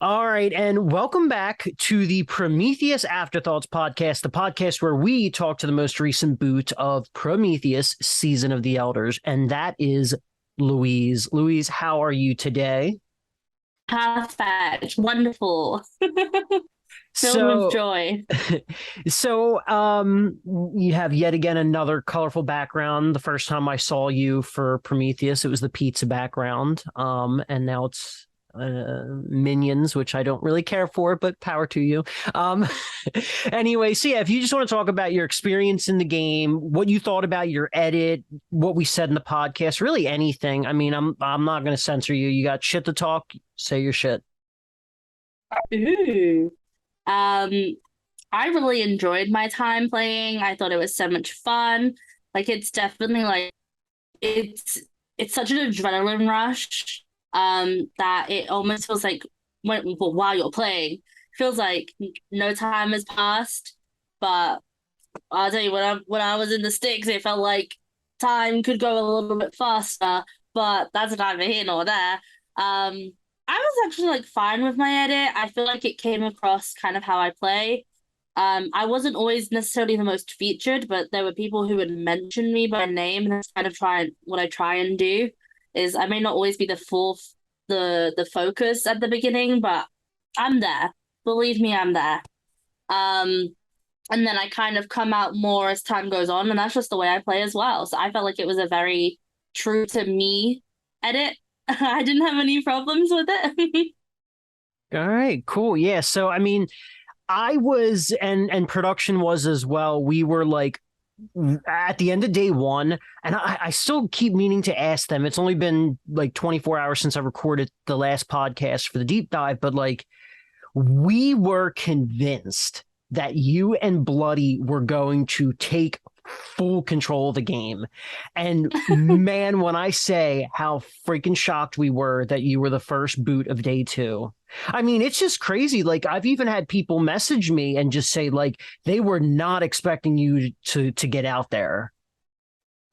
All right, and welcome back to the Prometheus Afterthoughts podcast, the podcast where we talk to the most recent boot of Prometheus Season of the Elders, and that is Louise. Louise, how are you today? Perfect. Wonderful. Filled with So, joy. so you have yet again another colorful background. The first time I saw you for Prometheus, it was the pizza background, and now it's minions, which I don't really care for, but power to you. Um, anyway, so yeah, if you just want to talk about your experience in the game, what you thought about your edit, what we said in the podcast, really anything. I mean, I'm not going to censor you. You got shit to talk, say your shit. Ooh. Um, I really enjoyed my time playing. I thought it was so much fun. Like it's definitely like it's it's such an adrenaline rush. That it almost feels like while you're playing, feels like no time has passed. But I'll tell you, when I was in the sticks, it felt like time could go a little bit faster. But that's neither here nor there. I was actually like fine with my edit. I feel like it came across kind of how I play. I wasn't always necessarily the most featured, but there were people who would mention me by name, and that's kind of what I try and do. Is I may not always be the focus at the beginning, but I'm there. Believe me, I'm there. Um, and then I kind of come out more as time goes on, and that's just the way I play as well. So I felt like it was a very true to me edit. I didn't have any problems with it. All right, cool. Yeah. So, I mean, I was, and production was as well. We were like at the end of day one, and I still keep meaning to ask them. It's only been like 24 hours since I recorded the last podcast for the deep dive, but like we were convinced that you and Bloody were going to take full control of the game. And man, when I say how freaking shocked we were that you were the first boot of day two, I mean, it's just crazy. Like I've even had people message me and just say like they were not expecting you to get out there.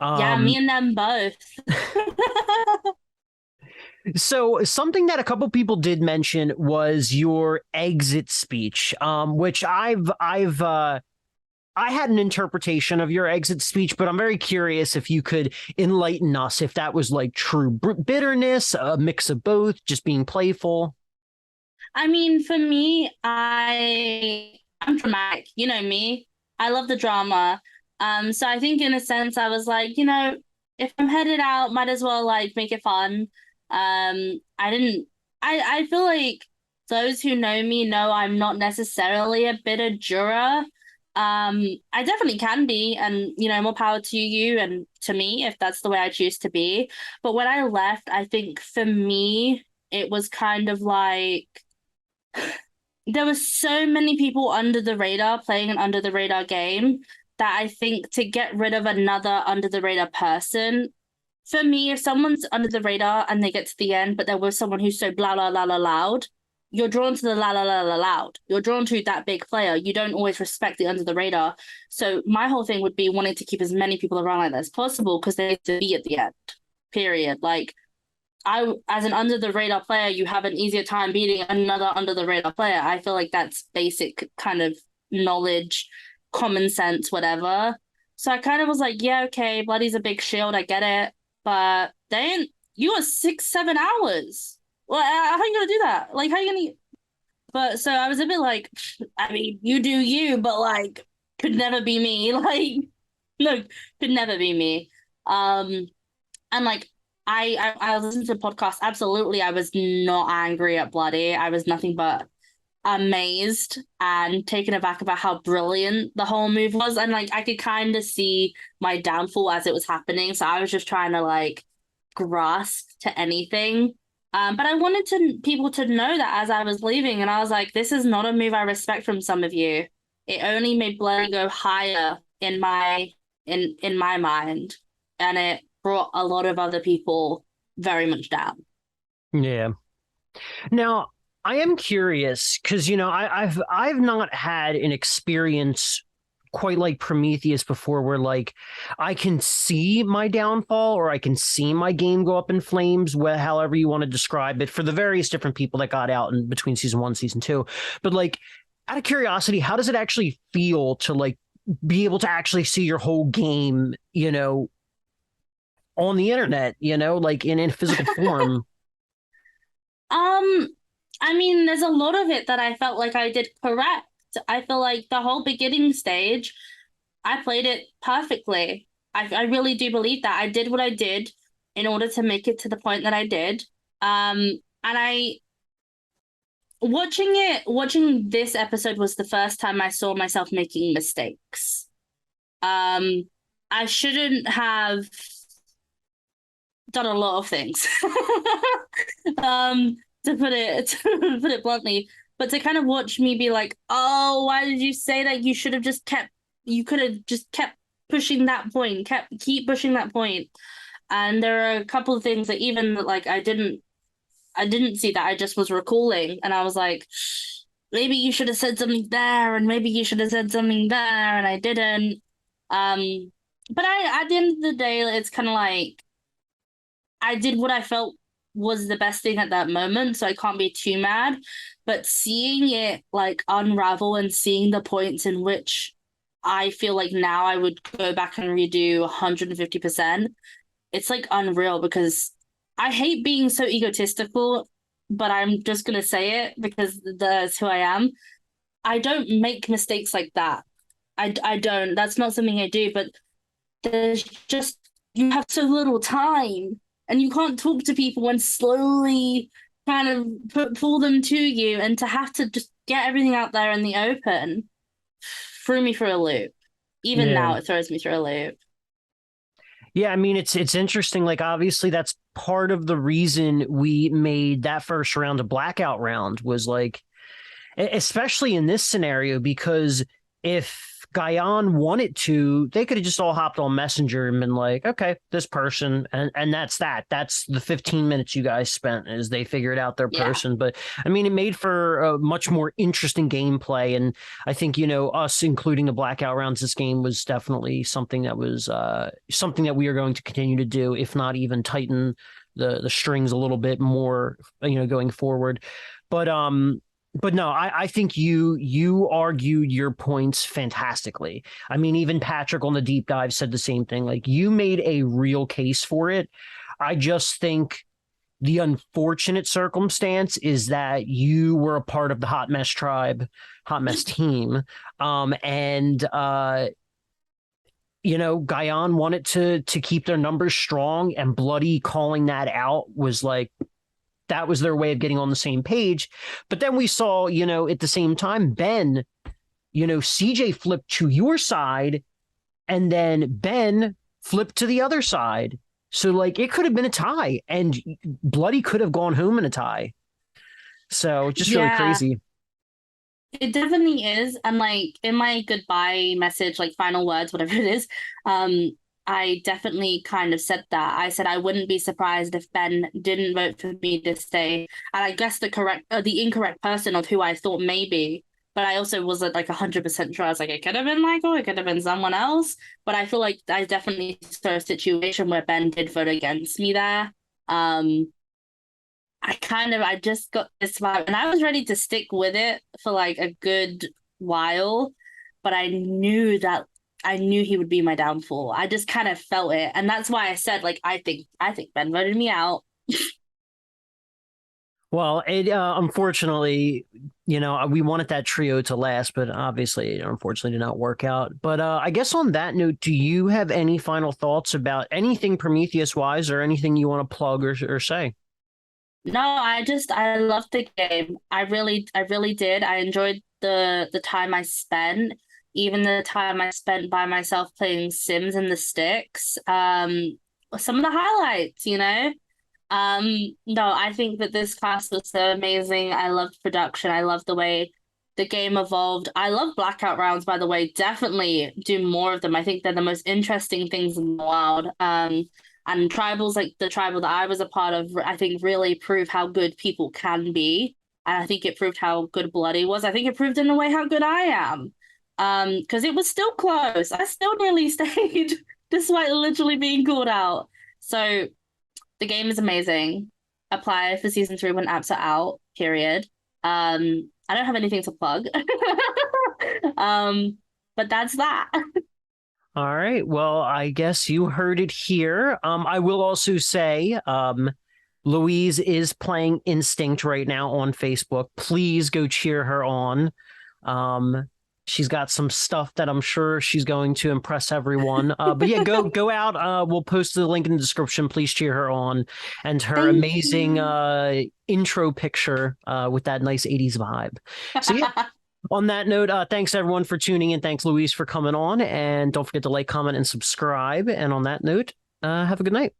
Yeah, Um, me and them both. So something that a couple people did mention was your exit speech, which I had an interpretation of your exit speech, but I'm very curious if you could enlighten us if that was like true bitterness, a mix of both, just being playful. I mean, for me, I'm dramatic. You know me. I love the drama. So I think in a sense I was like, if I'm headed out, might as well like make it fun. I didn't I feel like those who know me know I'm not necessarily a bitter juror. I definitely can be, and more power to you and to me if that's the way I choose to be. But when I left, I think for me, it was kind of like there were so many people under the radar playing an under the radar game that I think to get rid of another under the radar person, for me, if someone's under the radar and they get to the end, but there was someone who's so blah blah blah blah loud, you're drawn to the la la la la loud. You're drawn to that big player. You don't always respect the under the radar. So my whole thing would be wanting to keep as many people around like that as possible because they need to be at the end. Period. Like I, as an under the radar player, you have an easier time beating another under the radar player. I feel like that's basic kind of knowledge, common sense, whatever. So I kind of was like, yeah, okay, Bloody's a big shield, I get it. But then you were 6, 7 hours. Well, how are you gonna do that? Like, how are you gonna? But so I was a bit like, I mean, you do you, but like, could never be me. Like, no, could never be me. And like I listened to the podcast. Absolutely, I was not angry at Bloody. I was nothing but amazed and taken aback about how brilliant the whole move was. And like I could kind of see my downfall as it was happening. So I was just trying to like grasp to anything. But I wanted to people to know that as I was leaving, and I was like, this is not a move I respect from some of you. It only made Bloody go higher in my mind, and it brought a lot of other people very much down. Yeah. Now, I am curious because I've not had an experience quite like Prometheus before, where like I can see my downfall or I can see my game go up in flames, however you want to describe it, for the various different people that got out in between season 1 and season 2. But like, out of curiosity, how does it actually feel to like be able to actually see your whole game, on the internet, like in physical form? Um, I mean, there's a lot of it that I felt like I did correct. I feel like the whole beginning stage, I played it perfectly. I really do believe that. I did what I did in order to make it to the point that I did. And I watching this episode was the first time I saw myself making mistakes. I shouldn't have done a lot of things. To put it bluntly, but to kind of watch me be like, oh, why did you say that? You could have just kept pushing that point, keep pushing that point. And there are a couple of things that even like I didn't see that. I just was recalling, and I was like, maybe you should have said something there, and maybe you should have said something there, and I didn't. But at the end of the day, it's kind of like I did what I felt was the best thing at that moment, so I can't be too mad. But seeing it like unravel and seeing the points in which I feel like now I would go back and redo 150%, it's like unreal because I hate being so egotistical, but I'm just gonna say it because that's who I am. I don't make mistakes like that. I don't. That's not something I do, but there's just you have so little time and you can't talk to people and slowly kind of pull them to you, and to have to just get everything out there in the open threw me for a loop. Even Yeah. now it throws me through a loop. Yeah, I mean it's interesting. Like obviously that's part of the reason we made that first round a blackout round, was like, especially in this scenario, because if Guyan wanted to, they could have just all hopped on Messenger and been like, okay, this person, and that's that. That's the 15 minutes you guys spent as they figured out their Yeah. person. But I mean, it made for a much more interesting gameplay, and I think us including the blackout rounds. This game was definitely something that was something that we are going to continue to do, if not even tighten the strings a little bit more, going forward. But no, I think you argued your points fantastically. I mean, even Patrick on the deep dive said the same thing. Like, you made a real case for it. I just think the unfortunate circumstance is that you were a part of the Hot Mess tribe, Hot Mess team. And Guyan wanted to keep their numbers strong, and Bloody calling that out was like, that was their way of getting on the same page. But then we saw, at the same time, Ben, CJ flipped to your side, and then Ben flipped to the other side. So like it could have been a tie, and Bloody could have gone home in a tie. So just really Yeah, crazy. it definitely is. And like in my goodbye message, like final words, whatever it is, I definitely kind of said that. I said I wouldn't be surprised if Ben didn't vote for me to stay. And I guess the incorrect person of who I thought maybe, but I also wasn't like 100% sure. I was like, it could have been Michael, it could have been someone else. But I feel like I definitely saw a situation where Ben did vote against me there. I just got this vibe, and I was ready to stick with it for like a good while, but I knew he would be my downfall. I just kind of felt it, and that's why I said like I think Ben voted me out. Well, it unfortunately, we wanted that trio to last, but obviously, unfortunately, did not work out. But I guess on that note, do you have any final thoughts about anything Prometheus wise, or anything you want to plug or say? No, I loved the game. I really did. I enjoyed the time I spent, even the time I spent by myself playing Sims in the sticks. Some of the highlights, you know. No, I think that this class was so amazing. I loved production. I loved the way the game evolved. I love blackout rounds, by the way. Definitely do more of them. I think they're the most interesting things in the world. And tribals like the tribal that I was a part of, I think really prove how good people can be. And I think it proved how good Bloody was. I think it proved in a way how good I am. Because it was still close. I still nearly stayed despite literally being called out. So the game is amazing. Apply for season 3 when apps are out, period. I don't have anything to plug. But that's that. All right. Well, I guess you heard it here. I will also say, Louise is playing Instinct right now on Facebook. Please go cheer her on. She's got some stuff that I'm sure she's going to impress everyone. But yeah, go out. We'll post the link in the description. Please cheer her on, and her Thank amazing you. intro picture with that nice 80s vibe. So yeah. On that note, thanks everyone for tuning in. Thanks, Louise, for coming on. And don't forget to like, comment, and subscribe. And on that note, have a good night.